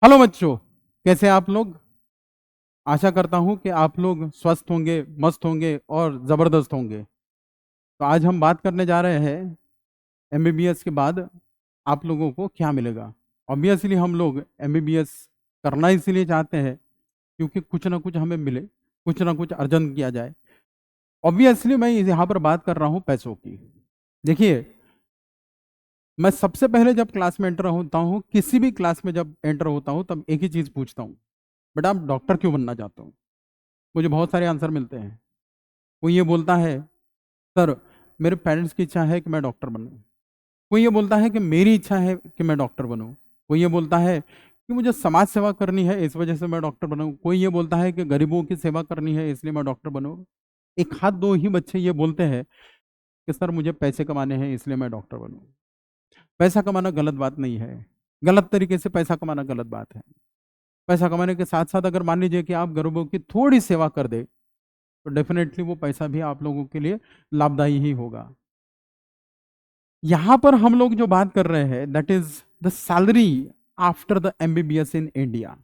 Hello बच्चों, कैसे आप लोग। आशा करता हूं कि आप लोग स्वस्थ होंगे, मस्त होंगे और ज़बरदस्त होंगे। तो आज हम बात करने जा रहे हैं एमबीबीएस के बाद आप लोगों को क्या मिलेगा। ऑब्वियसली हम लोग एमबीबीएस करना इसलिए चाहते हैं क्योंकि कुछ ना कुछ हमें मिले, कुछ ना कुछ अर्जन किया जाए। ऑब्वियसली मैं यहाँ पर बात कर रहा हूँ पैसों की। देखिए, मैं सबसे पहले जब क्लास में एंटर होता हूँ, किसी भी क्लास में जब एंटर होता हूँ, तब एक ही चीज़ पूछता हूँ, बेटा आप डॉक्टर क्यों बनना चाहते हो। मुझे बहुत सारे आंसर मिलते हैं। कोई ये बोलता है, सर मेरे पेरेंट्स की इच्छा है कि मैं डॉक्टर बनूं। कोई ये बोलता है कि मेरी इच्छा है कि मैं डॉक्टर बनूं। कोई ये बोलता है कि मुझे समाज सेवा करनी है, इस वजह से मैं डॉक्टर बनूं। कोई ये बोलता है कि गरीबों की सेवा करनी है, इसलिए मैं डॉक्टर बनूं। एक हाथ दो ही बच्चे ये बोलते हैं कि सर मुझे पैसे कमाने हैं, इसलिए मैं डॉक्टर बनूं। पैसा कमाना गलत बात नहीं है, गलत तरीके से पैसा कमाना गलत बात है। पैसा कमाने के साथ साथ अगर मान लीजिए कि आप गरीबों की थोड़ी सेवा कर दे, तो डेफिनेटली वो पैसा भी आप लोगों के लिए लाभदायी ही होगा। यहां पर हम लोग जो बात कर रहे हैं, that is the salary after the MBBS in India.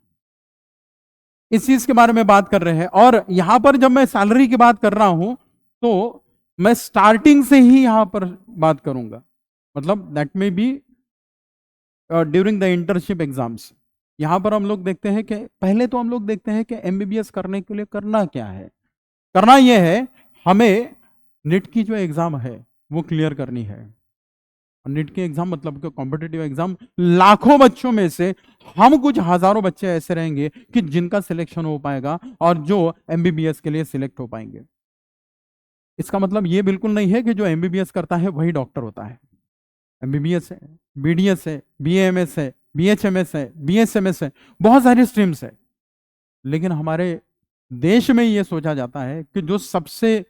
इस चीज के बारे में बात कर रहे हैं। और यहां पर जब मैं सैलरी की बात कर रहा हूं, तो मैं स्टार्टिंग से ही यहां पर बात करूंगा। मतलब that may be during the internship exams. यहां पर हम लोग देखते हैं कि पहले तो हम लोग देखते हैं कि एमबीबीएस करने के लिए करना क्या है। करना यह है, हमें नीट की जो एग्जाम है वो क्लियर करनी है। नीट के एग्जाम मतलब कि कॉम्पिटिटिव एग्जाम, लाखों बच्चों में से हम कुछ हजारों बच्चे ऐसे रहेंगे कि जिनका सिलेक्शन हो पाएगा और जो एमबीबीएस के लिए सिलेक्ट हो पाएंगे। इसका मतलब ये बिल्कुल नहीं है कि जो एमबीबीएस करता है वही डॉक्टर होता है। एमबीबीएस है, बीडीएस है, बीएएमएस है, बीएचएमएस है, बीएसएमएस है, बहुत सारी स्ट्रीम्स है। लेकिन हमारे देश में ये सोचा जाता है कि जो सबसे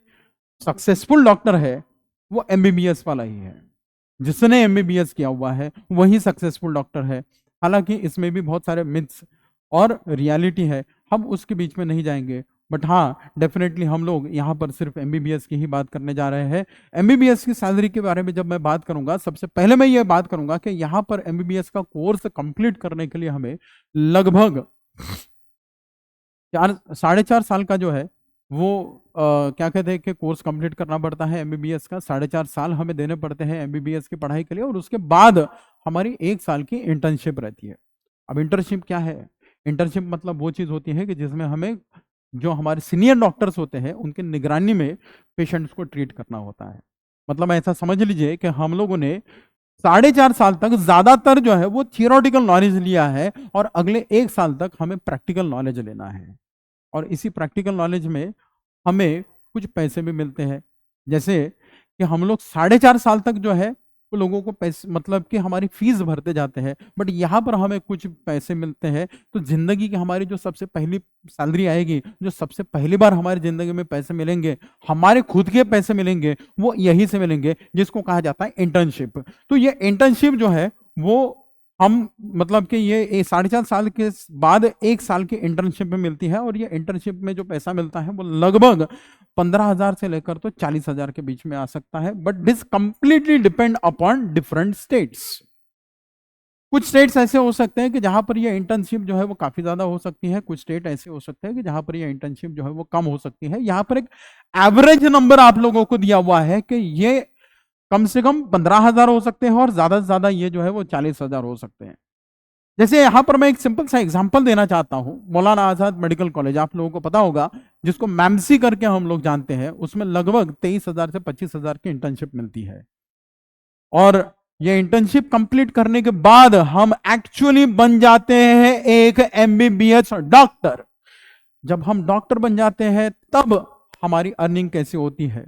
सक्सेसफुल डॉक्टर है वो एमबीबीएस वाला ही है। जिसने एमबीबीएस किया हुआ है वही सक्सेसफुल डॉक्टर है। हालांकि इसमें भी बहुत सारे मिथ्स और रियलिटी है, हम उसके बीच में नहीं जाएंगे। बट हाँ, डेफिनेटली हम लोग यहाँ पर सिर्फ एमबीबीएस की ही बात करने जा रहे हैं। एमबीबीएस की सैलरी के बारे में जब मैं बात करूंगा, सबसे पहले मैं ये बात करूंगा कि यहाँ पर एमबीबीएस का कोर्स कंप्लीट करने के लिए हमें लगभग 4.5 साल का जो है वो क्या कहते हैं कि कोर्स कंप्लीट करना पड़ता है एमबीबीएस का। 4.5 साल हमें देने पड़ते हैं एमबीबीएस की पढ़ाई के लिए, और उसके बाद हमारी 1 साल की इंटर्नशिप रहती है। अब इंटर्नशिप क्या है? इंटर्नशिप मतलब वो चीज़ होती है कि जिसमें हमें जो हमारे सीनियर डॉक्टर्स होते हैं उनकी निगरानी में पेशेंट्स को ट्रीट करना होता है। मतलब ऐसा समझ लीजिए कि हम लोगों ने 4.5 साल तक ज्यादातर जो है वो थियोरेटिकल नॉलेज लिया है, और अगले 1 साल तक हमें प्रैक्टिकल नॉलेज लेना है। और इसी प्रैक्टिकल नॉलेज में हमें कुछ पैसे भी मिलते हैं। जैसे कि हम लोग 4.5 साल तक जो है वो लोगों को पैसे मतलब कि हमारी फीस भरते जाते हैं, बट यहाँ पर हमें कुछ पैसे मिलते हैं। तो जिंदगी की हमारी जो सबसे पहली सैलरी आएगी, जो सबसे पहली बार हमारी जिंदगी में पैसे मिलेंगे, हमारे खुद के पैसे मिलेंगे, वो यहीं से मिलेंगे, जिसको कहा जाता है इंटर्नशिप। तो ये इंटर्नशिप जो है वो हम मतलब कि ये 4.5 साल के बाद 1 साल की इंटर्नशिप में मिलती है। और ये इंटर्नशिप में जो पैसा मिलता है वो लगभग 15,000 से लेकर तो 40,000 के बीच में आ सकता है। But this completely depend upon different states. कुछ स्टेट्स ऐसे हो सकते हैं कि जहां पर ये इंटर्नशिप जो है वो काफी ज्यादा हो सकती है। कुछ स्टेट ऐसे हो सकते हैं कि जहां पर ये इंटर्नशिप जो है वो कम हो सकती है। यहाँ पर एक एवरेज नंबर आप लोगों को दिया हुआ है कि ये कम से कम 15,000 हो सकते हैं, और ज्यादा से ज्यादा ये जो है वो 40,000 हो सकते हैं। जैसे यहां पर मैं एक सिंपल सा एग्जांपल देना चाहता हूं। मौलाना आजाद मेडिकल कॉलेज आप लोगों को पता होगा, जिसको मैमसी करके हम लोग जानते हैं, उसमें लगभग 23,000 से 25,000 की इंटर्नशिप मिलती है। और ये इंटर्नशिप कंप्लीट करने के बाद हम एक्चुअली बन जाते हैं एक एमबीबीएस डॉक्टर। जब हम डॉक्टर बन जाते हैं तब हमारी अर्निंग कैसे होती है?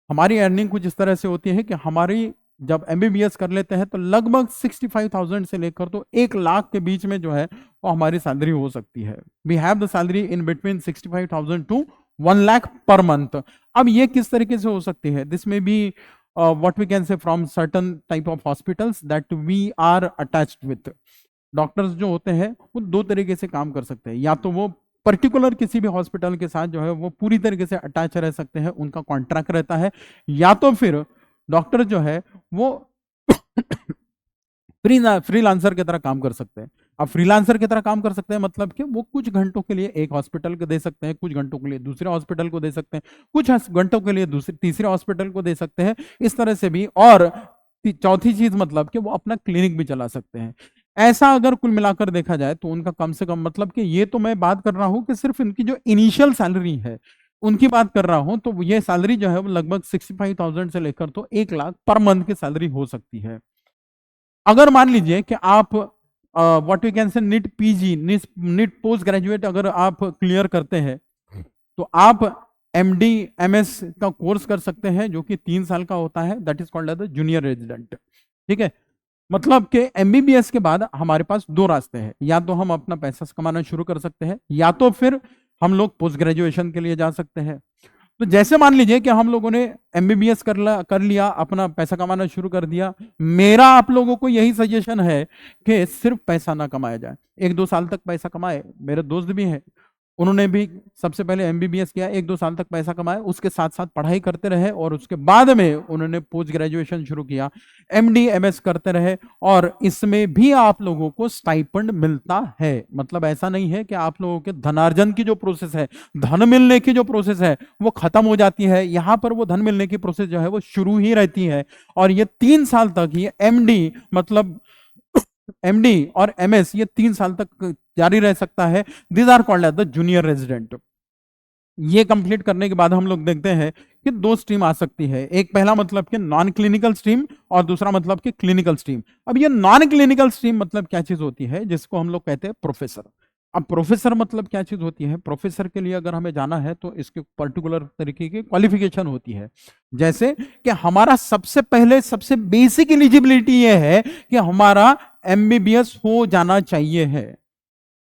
हमारी अर्निंग कुछ इस तरह से होती है कि हमारी जब एमबीबीएस कर लेते हैं तो लगभग 65,000 से लेकर तो 1 लाख के बीच में जो है वो हमारी सैलरी हो सकती है। We have the salary in between 65,000 to 1 lakh per month. अब ये किस तरीके से हो सकती है? This may be what we can say from certain type of hospitals that we are attached with. Doctors जो होते हैं वो दो तरीके से काम कर सकते हैं। या तो वो पर्टिकुलर किसी भी हॉस्पिटल के साथ जो है वो पूरी तरीके से अटैच रह सकते हैं, उनका कॉन्ट्रैक्ट रहता है। या तो फिर डॉक्टर जो है वो फ्रीलांसर की तरह काम कर सकते हैं। अब फ्रीलांसर की तरह काम कर सकते हैं, मतलब कि वो कुछ घंटों के लिए एक हॉस्पिटल को दे सकते हैं, कुछ घंटों के लिए दूसरे हॉस्पिटल को दे सकते हैं, कुछ घंटों के लिए दूसरे तीसरे हॉस्पिटल को दे सकते हैं, इस तरह से भी। और चौथी चीज मतलब कि वो अपना क्लिनिक भी चला सकते हैं। ऐसा अगर कुल मिलाकर देखा जाए तो उनका कम से कम, मतलब कि ये तो मैं बात कर रहा हूं कि सिर्फ इनकी जो इनिशियल सैलरी है उनकी बात कर रहा हूं, तो ये सैलरी जो है वो लगभग 65,000 से लेकर तो 1 लाख पर मंथ की सैलरी हो सकती है। अगर मान लीजिए कि आप what we can say NEET PG, NEET post graduate अगर आप क्लियर करते हैं तो आप एमडी एमएस का कोर्स कर सकते हैं, जो कि 3 साल का होता है, that is called as junior resident. ठीक है, मतलब कि एमबीबीएस के बाद हमारे पास दो रास्ते हैं, या तो हम अपना पैसा कमाना शुरू कर सकते हैं, या तो फिर हम लोग पोस्ट ग्रेजुएशन के लिए जा सकते हैं। तो जैसे मान लीजिए कि हम लोगों ने एमबीबीएस कर लिया, अपना पैसा कमाना शुरू कर दिया। मेरा आप लोगों को यही सजेशन है कि सिर्फ पैसा ना कमाया जाए, 1-2 साल तक पैसा कमाए। मेरे दोस्त भी हैं, उन्होंने भी सबसे पहले एमबीबीएस किया, 1-2 साल तक पैसा कमाया, उसके साथ साथ पढ़ाई करते रहे, और उसके बाद में उन्होंने पोस्ट ग्रेजुएशन शुरू किया, एमडी एमएस करते रहे, और इसमें भी आप लोगों को स्टाइपेंड मिलता है। मतलब ऐसा नहीं है कि आप लोगों के धनार्जन की जो प्रोसेस है, धन मिलने की जो प्रोसेस है वो खत्म हो जाती है, यहां पर वो धन मिलने की प्रोसेस जो है वो शुरू ही रहती है। और ये 3 साल तक ये एमडी मतलब एमडी और एमएस ये 3 साल तक जारी रह सकता है। This are called as the junior resident. ये कंप्लीट करने के बाद हम लोग देखते हैं कि दो स्ट्रीम आ सकती है, एक पहला मतलब कि नॉन क्लिनिकल स्ट्रीम, और दूसरा मतलब कि क्लिनिकल स्ट्रीम। अब ये नॉन क्लिनिकल स्ट्रीम मतलब क्या चीज होती है, जिसको हम लोग कहते हैं प्रोफेसर। अब प्रोफेसर मतलब क्या चीज होती है, प्रोफेसर के लिए अगर हमें जाना है तो इसके पर्टिकुलर तरीके की क्वालिफिकेशन होती है। जैसे कि हमारा सबसे पहले सबसे बेसिक एलिजिबिलिटी ये है कि हमारा एमबीबीएस हो जाना चाहिए है,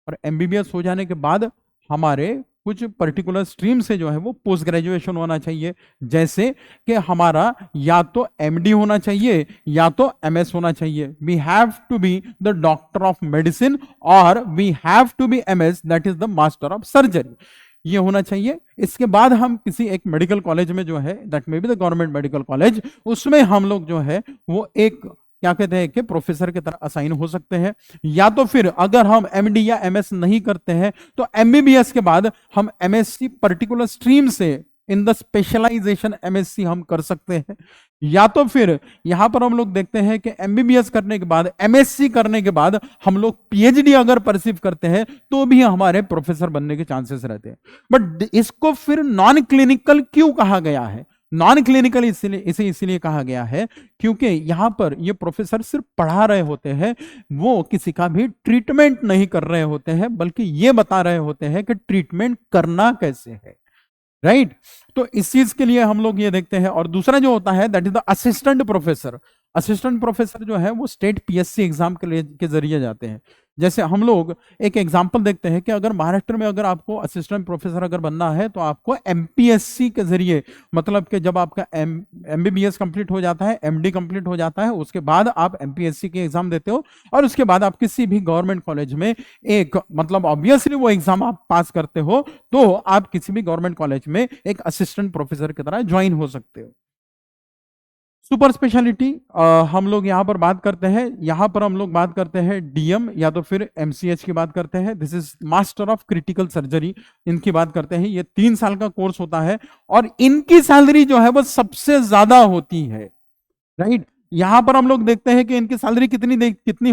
और एमबीबीएस हो जाने के बाद हमारे कुछ पर्टिकुलर स्ट्रीम से जो है वो पोस्ट ग्रेजुएशन होना चाहिए। जैसे कि हमारा या तो एमडी होना चाहिए या तो एमएस होना चाहिए। We have to be the doctor of medicine, और we have to be MS, that is the master of surgery, ये होना चाहिए। इसके बाद हम किसी एक मेडिकल कॉलेज में जो है, that may be the government medical college, उसमें हम लोग जो है वो एक क्या कहते हैं कि प्रोफेसर की तरह असाइन हो सकते हैं। या तो फिर अगर हम एमडी या एमएस नहीं करते हैं तो एमबीबीएस के बाद हम एमएससी पर्टिकुलर स्ट्रीम से इन द स्पेशलाइजेशन एमएससी हम कर सकते हैं। या तो फिर यहां पर हम लोग देखते हैं कि एमबीबीएस करने के बाद, एमएससी करने के बाद हम लोग पीएचडी अगर परसीव करते हैं तो भी हमारे प्रोफेसर बनने के चांसेस रहते हैं। बट इसको फिर नॉन क्लिनिकल क्यों कहा गया है? नॉन क्लिनिकल इसलिए कहा गया है क्योंकि यहां पर ये प्रोफेसर सिर्फ पढ़ा रहे होते हैं, वो किसी का भी ट्रीटमेंट नहीं कर रहे होते हैं, बल्कि ये बता रहे होते हैं कि ट्रीटमेंट करना कैसे है। राइट, तो इस चीज के लिए हम लोग ये देखते हैं। और दूसरा जो होता है that is the assistant professor. Assistant professor जो है वो स्टेट पीएससी एग्जाम के जरिए जाते हैं। जैसे हम लोग एक एग्जांपल देखते हैं कि अगर महाराष्ट्र में अगर आपको असिस्टेंट प्रोफेसर अगर बनना है तो आपको एमपीएससी के जरिए, मतलब कि जब आपका एमबीबीएस कंप्लीट हो जाता है, एमडी कंप्लीट हो जाता है, उसके बाद आप एमपीएससी के एग्जाम देते हो, और उसके बाद आप किसी भी गवर्नमेंट कॉलेज में एक, मतलब ऑब्वियसली वो एग्जाम आप पास करते हो तो आप किसी भी गवर्नमेंट कॉलेज में एक असिस्टेंट प्रोफेसर की तरह ज्वाइन हो सकते हो। सुपर स्पेशलिटी हम लोग यहाँ पर बात करते हैं, यहाँ पर हम लोग बात करते हैं डीएम या तो फिर एमसीएच की बात करते हैं, this is master of critical surgery, इनकी बात करते हैं। ये 3 साल का कोर्स होता है और इनकी सैलरी जो है वो सबसे ज्यादा होती है। राइट, यहाँ पर हम लोग देखते हैं कि इनकी सैलरी कितनी